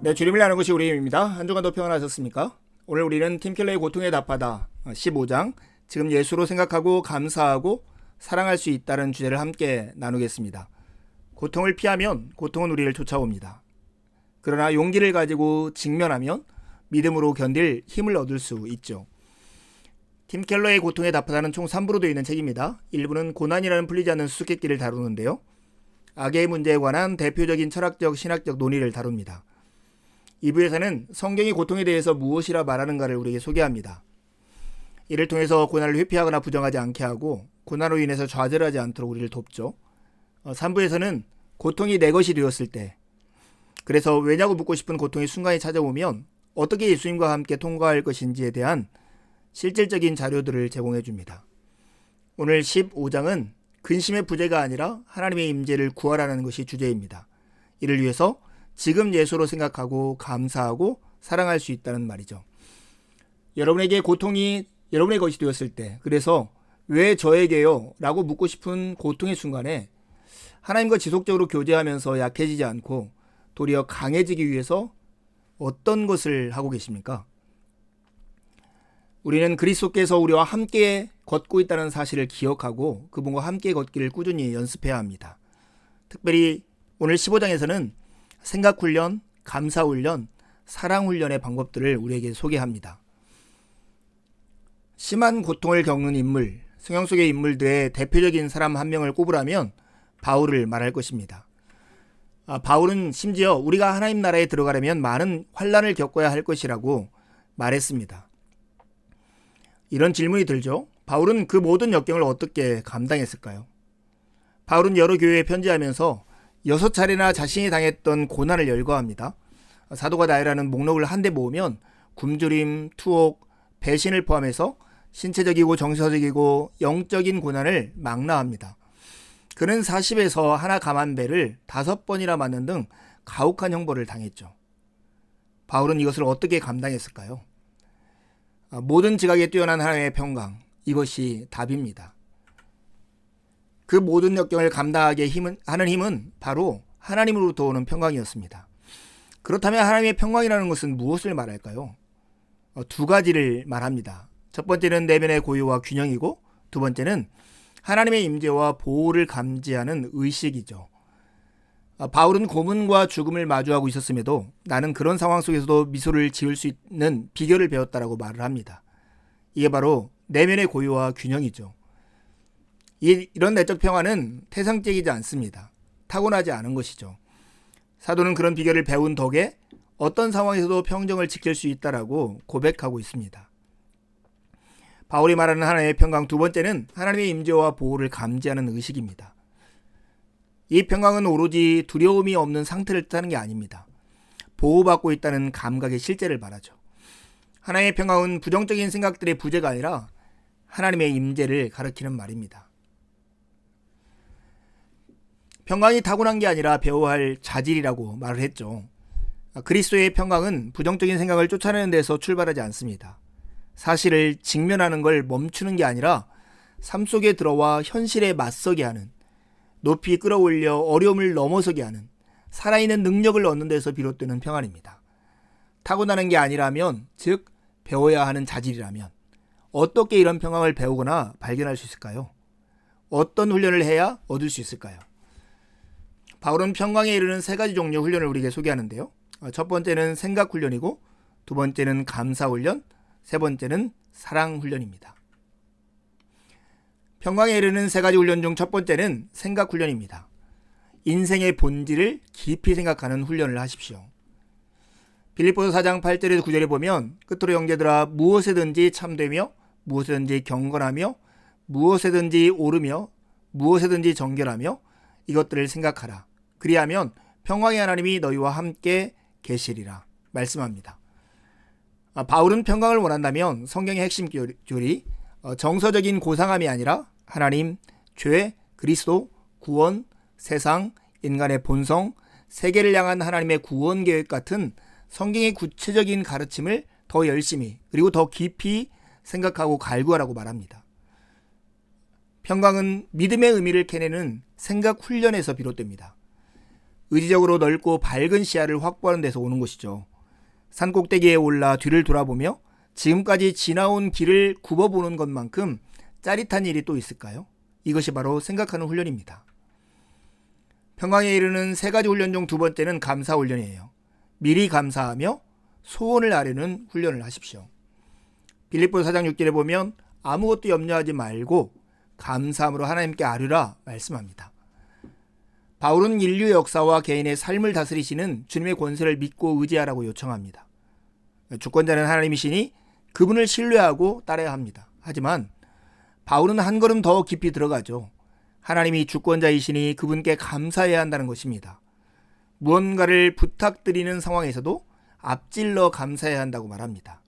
네, 주림을 나누는 것이 우리입니다. 한 주간 더 평안하셨습니까? 오늘 우리는 팀 켈러의 고통에 답하다 15장 지금 예수로 생각하고 감사하고 사랑할 수 있다는 주제를 함께 나누겠습니다. 고통을 피하면 고통은 우리를 쫓아옵니다. 그러나 용기를 가지고 직면하면 믿음으로 견딜 힘을 얻을 수 있죠. 팀 켈러의 고통에 답하다는 총 3부로 되어 있는 책입니다. 1부는 고난이라는 풀리지 않는 수수께끼를 다루는데요. 악의 문제에 관한 대표적인 철학적, 신학적 논의를 다룹니다. 2부에서는 성경이 고통에 대해서 무엇이라 말하는가를 우리에게 소개합니다. 이를 통해서 고난을 회피하거나 부정하지 않게 하고 고난으로 인해서 좌절하지 않도록 우리를 돕죠. 3부에서는 고통이 내 것이 되었을 때, 그래서 왜냐고 묻고 싶은 고통의 순간이 찾아오면 어떻게 예수님과 함께 통과할 것인지에 대한 실질적인 자료들을 제공해 줍니다. 오늘 15장은 근심의 부재가 아니라 하나님의 임재를 구하라는 것이 주제입니다. 이를 위해서 지금 예수로 생각하고 감사하고 사랑할 수 있다는 말이죠. 여러분에게 고통이 여러분의 것이 되었을 때, 그래서 왜 저에게요? 라고 묻고 싶은 고통의 순간에 하나님과 지속적으로 교제하면서 약해지지 않고 도리어 강해지기 위해서 어떤 것을 하고 계십니까? 우리는 그리스도께서 우리와 함께 걷고 있다는 사실을 기억하고 그분과 함께 걷기를 꾸준히 연습해야 합니다. 특별히 오늘 15장에서는 생각훈련, 감사훈련, 사랑훈련의 방법들을 우리에게 소개합니다. 심한 고통을 겪는 인물, 성경 속의 인물들의 대표적인 사람 한 명을 꼽으라면 바울을 말할 것입니다. 바울은 심지어 우리가 하나님 나라에 들어가려면 많은 환난을 겪어야 할 것이라고 말했습니다. 이런 질문이 들죠. 바울은 그 모든 역경을 어떻게 감당했을까요? 바울은 여러 교회에 편지하면서 6차례나 자신이 당했던 고난을 열거합니다. 사도가 나열하는 목록을 한데 모으면 굶주림, 투옥, 배신을 포함해서 신체적이고 정서적이고 영적인 고난을 망라합니다. 그는 40에서 하나 감한 배를 5번이나 맞는 등 가혹한 형벌을 당했죠. 바울은 이것을 어떻게 감당했을까요? 모든 지각에 뛰어난 하나님의 평강, 이것이 답입니다. 그 모든 역경을 감당하게 하는 힘은 바로 하나님으로부터 오는 평강이었습니다. 그렇다면 하나님의 평강이라는 것은 무엇을 말할까요? 두 가지를 말합니다. 첫 번째는 내면의 고요와 균형이고, 두 번째는 하나님의 임재와 보호를 감지하는 의식이죠. 바울은 고문과 죽음을 마주하고 있었음에도 나는 그런 상황 속에서도 미소를 지을 수 있는 비결을 배웠다라고 말을 합니다. 이게 바로 내면의 고요와 균형이죠. 이런 내적 평화는 태생적이지 않습니다. 타고나지 않은 것이죠. 사도는 그런 비결을 배운 덕에 어떤 상황에서도 평정을 지킬 수 있다라고 고백하고 있습니다. 바울이 말하는 하나님의 평강 두 번째는 하나님의 임재와 보호를 감지하는 의식입니다. 이 평강은 오로지 두려움이 없는 상태를 뜻하는 게 아닙니다. 보호받고 있다는 감각의 실제를 말하죠. 하나님의 평강은 부정적인 생각들의 부재가 아니라 하나님의 임재를 가리키는 말입니다. 평강이 타고난 게 아니라 배워야 할 자질이라고 말을 했죠. 그리스도의 평강은 부정적인 생각을 쫓아내는 데서 출발하지 않습니다. 사실을 직면하는 걸 멈추는 게 아니라 삶 속에 들어와 현실에 맞서게 하는, 높이 끌어올려 어려움을 넘어서게 하는 살아있는 능력을 얻는 데서 비롯되는 평안입니다. 타고나는 게 아니라면, 즉 배워야 하는 자질이라면 어떻게 이런 평강을 배우거나 발견할 수 있을까요? 어떤 훈련을 해야 얻을 수 있을까요? 바울은 평강에 이르는 3가지 종류 훈련을 우리에게 소개하는데요. 첫 번째는 생각 훈련이고, 두 번째는 감사 훈련, 세 번째는 사랑 훈련입니다. 평강에 이르는 3가지 훈련 중 첫 번째는 생각 훈련입니다. 인생의 본질을 깊이 생각하는 훈련을 하십시오. 빌립보서 4장 8절에서 9절에 보면 끝으로 형제들아 무엇에든지 참되며 무엇에든지 경건하며 무엇에든지 오르며 무엇에든지 정결하며 이것들을 생각하라. 그리하면 평강의 하나님이 너희와 함께 계시리라 말씀합니다. 바울은 평강을 원한다면 성경의 핵심 교리, 정서적인 고상함이 아니라 하나님, 죄, 그리스도, 구원, 세상, 인간의 본성, 세계를 향한 하나님의 구원 계획 같은 성경의 구체적인 가르침을 더 열심히 그리고 더 깊이 생각하고 갈구하라고 말합니다. 평강은 믿음의 의미를 캐내는 생각 훈련에서 비롯됩니다. 의지적으로 넓고 밝은 시야를 확보하는 데서 오는 것이죠. 산 꼭대기에 올라 뒤를 돌아보며 지금까지 지나온 길을 굽어보는 것만큼 짜릿한 일이 또 있을까요? 이것이 바로 생각하는 훈련입니다. 평강에 이르는 세 가지 훈련 중 두 번째는 감사 훈련이에요. 미리 감사하며 소원을 아뢰는 훈련을 하십시오. 빌립보서 4장 6절에 보면 아무것도 염려하지 말고 감사함으로 하나님께 아뢰라 말씀합니다. 바울은 인류 역사와 개인의 삶을 다스리시는 주님의 권세를 믿고 의지하라고 요청합니다. 주권자는 하나님이시니 그분을 신뢰하고 따라야 합니다. 하지만 바울은 한 걸음 더 깊이 들어가죠. 하나님이 주권자이시니 그분께 감사해야 한다는 것입니다. 무언가를 부탁드리는 상황에서도 앞질러 감사해야 한다고 말합니다.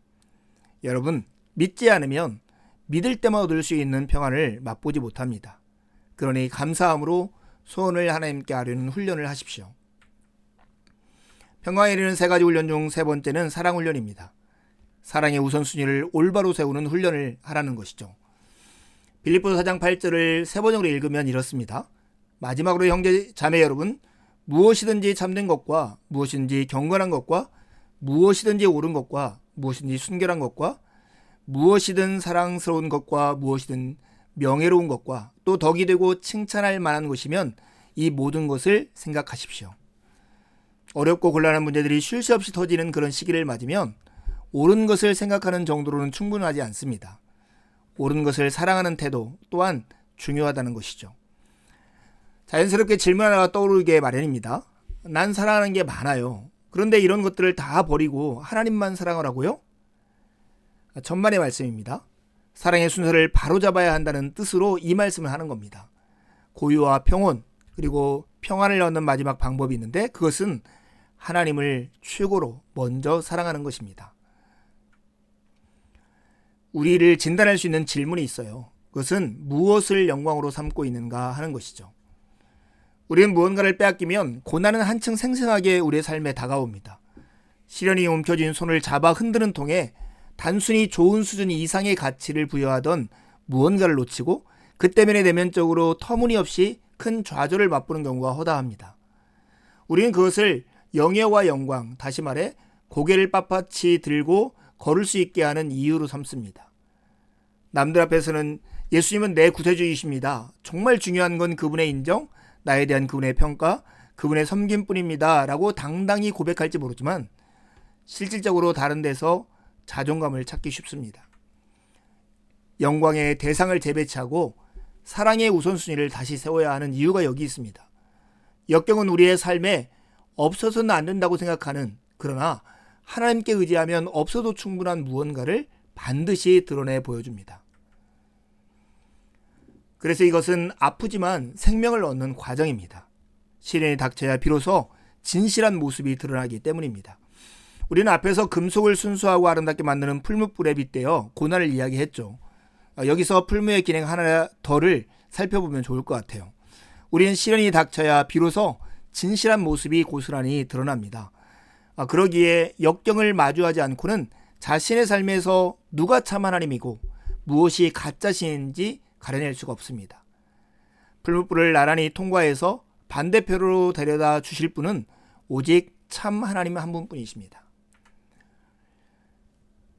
여러분, 믿지 않으면 믿을 때만 얻을 수 있는 평안을 맛보지 못합니다. 그러니 감사함으로 소원을 하나님께 아뢰는 훈련을 하십시오. 평강에 이르는 세 가지 훈련 중 세 번째는 사랑 훈련입니다. 사랑의 우선순위를 올바로 세우는 훈련을 하라는 것이죠. 빌립보서 4장 8절을 세 번역으로 읽으면 이렇습니다. 마지막으로 형제 자매 여러분, 무엇이든지 참된 것과 무엇이든지 경건한 것과 무엇이든지 옳은 것과 무엇이든지 순결한 것과 무엇이든 사랑스러운 것과 무엇이든 명예로운 것과 또 덕이 되고 칭찬할 만한 것이면 이 모든 것을 생각하십시오. 어렵고 곤란한 문제들이 쉴 새 없이 터지는 그런 시기를 맞으면 옳은 것을 생각하는 정도로는 충분하지 않습니다. 옳은 것을 사랑하는 태도 또한 중요하다는 것이죠. 자연스럽게 질문 하나가 떠오르게 마련입니다. 난 사랑하는 게 많아요. 그런데 이런 것들을 다 버리고 하나님만 사랑하라고요? 천만의 말씀입니다. 사랑의 순서를 바로잡아야 한다는 뜻으로 이 말씀을 하는 겁니다. 고유와 평온 그리고 평안을 얻는 마지막 방법이 있는데 그것은 하나님을 최고로 먼저 사랑하는 것입니다. 우리를 진단할 수 있는 질문이 있어요. 그것은 무엇을 영광으로 삼고 있는가 하는 것이죠. 우리는 무언가를 빼앗기면 고난은 한층 생생하게 우리의 삶에 다가옵니다. 시련이 움켜쥔 손을 잡아 흔드는 통에 단순히 좋은 수준 이상의 가치를 부여하던 무언가를 놓치고 그 때문에 내면적으로 터무니없이 큰 좌절을 맛보는 경우가 허다합니다. 우리는 그것을 영예와 영광, 다시 말해 고개를 빳빳이 들고 걸을 수 있게 하는 이유로 삼습니다. 남들 앞에서는 예수님은 내 구세주이십니다. 정말 중요한 건 그분의 인정, 나에 대한 그분의 평가, 그분의 섬김뿐입니다. 라고 당당히 고백할지 모르지만 실질적으로 다른 데서 자존감을 찾기 쉽습니다. 영광의 대상을 재배치하고 사랑의 우선순위를 다시 세워야 하는 이유가 여기 있습니다. 역경은 우리의 삶에 없어서는 안 된다고 생각하는, 그러나 하나님께 의지하면 없어도 충분한 무언가를 반드시 드러내 보여줍니다. 그래서 이것은 아프지만 생명을 얻는 과정입니다. 시련이 닥쳐야 비로소 진실한 모습이 드러나기 때문입니다. 우리는 앞에서 금속을 순수하고 아름답게 만드는 풀무불에 빗대어 고난을 이야기했죠. 여기서 풀무의 기능 하나 더를 살펴보면 좋을 것 같아요. 우리는 시련이 닥쳐야 비로소 진실한 모습이 고스란히 드러납니다. 그러기에 역경을 마주하지 않고는 자신의 삶에서 누가 참 하나님이고 무엇이 가짜 신인지 가려낼 수가 없습니다. 풀무불을 나란히 통과해서 반대편으로 데려다 주실 분은 오직 참 하나님 한 분뿐이십니다.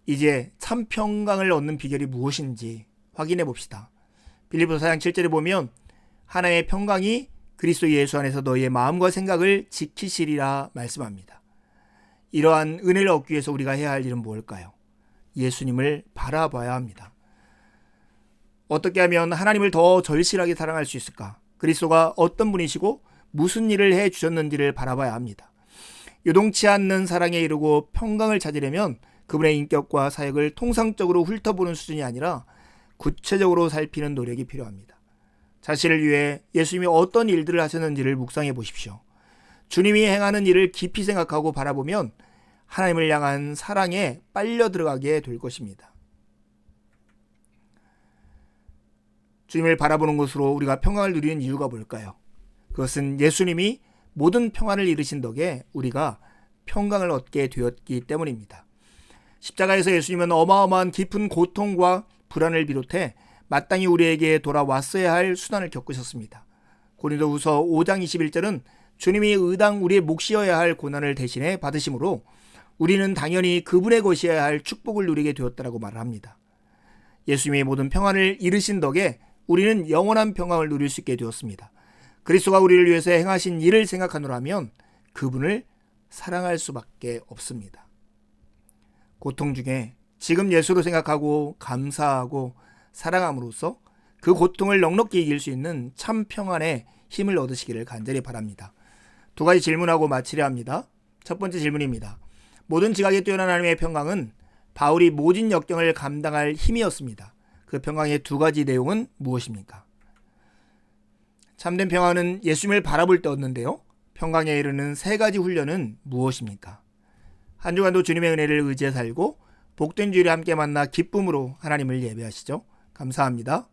이제 참 평강을 얻는 비결이 무엇인지 확인해 봅시다. 빌립보서 4장 7절에 보면 하나님의 평강이 그리스도 예수 안에서 너희의 마음과 생각을 지키시리라 말씀합니다. 이러한 은혜를 얻기 위해서 우리가 해야 할 일은 무엇일까요? 예수님을 바라봐야 합니다. 어떻게 하면 하나님을 더 절실하게 사랑할 수 있을까? 그리스도가 어떤 분이시고 무슨 일을 해 주셨는지를 바라봐야 합니다. 요동치 않는 사랑에 이르고 평강을 찾으려면 그분의 인격과 사역을 통상적으로 훑어보는 수준이 아니라 구체적으로 살피는 노력이 필요합니다. 자신을 위해 예수님이 어떤 일들을 하셨는지를 묵상해 보십시오. 주님이 행하는 일을 깊이 생각하고 바라보면 하나님을 향한 사랑에 빨려 들어가게 될 것입니다. 주님을 바라보는 것으로 우리가 평안을 누리는 이유가 뭘까요? 그것은 예수님이 모든 평안을 이루신 덕에 우리가 평강을 얻게 되었기 때문입니다. 십자가에서 예수님은 어마어마한 깊은 고통과 불안을 비롯해 마땅히 우리에게 돌아왔어야 할 수난을 겪으셨습니다. 고린도후서 5장 21절은 주님이 의당 우리의 몫이어야 할 고난을 대신해 받으심으로 우리는 당연히 그분의 것이어야 할 축복을 누리게 되었다라고 말을 합니다. 예수님이 모든 평안을 이루신 덕에 우리는 영원한 평안을 누릴 수 있게 되었습니다. 그리스도가 우리를 위해서 행하신 일을 생각하노라면 그분을 사랑할 수밖에 없습니다. 고통 중에 지금 예수로 생각하고 감사하고 사랑함으로써 그 고통을 넉넉히 이길 수 있는 참 평안의 힘을 얻으시기를 간절히 바랍니다. 두 가지 질문하고 마치려 합니다. 첫 번째 질문입니다. 모든 지각에 뛰어난 하나님의 평강은 바울이 모진 역경을 감당할 힘이었습니다. 그 평강의 두 가지 내용은 무엇입니까? 참된 평안은 예수님을 바라볼 때 얻는데요. 평강에 이르는 세 가지 훈련은 무엇입니까? 한 주간도 주님의 은혜를 의지해 살고 복된 주일에 함께 만나 기쁨으로 하나님을 예배하시죠. 감사합니다.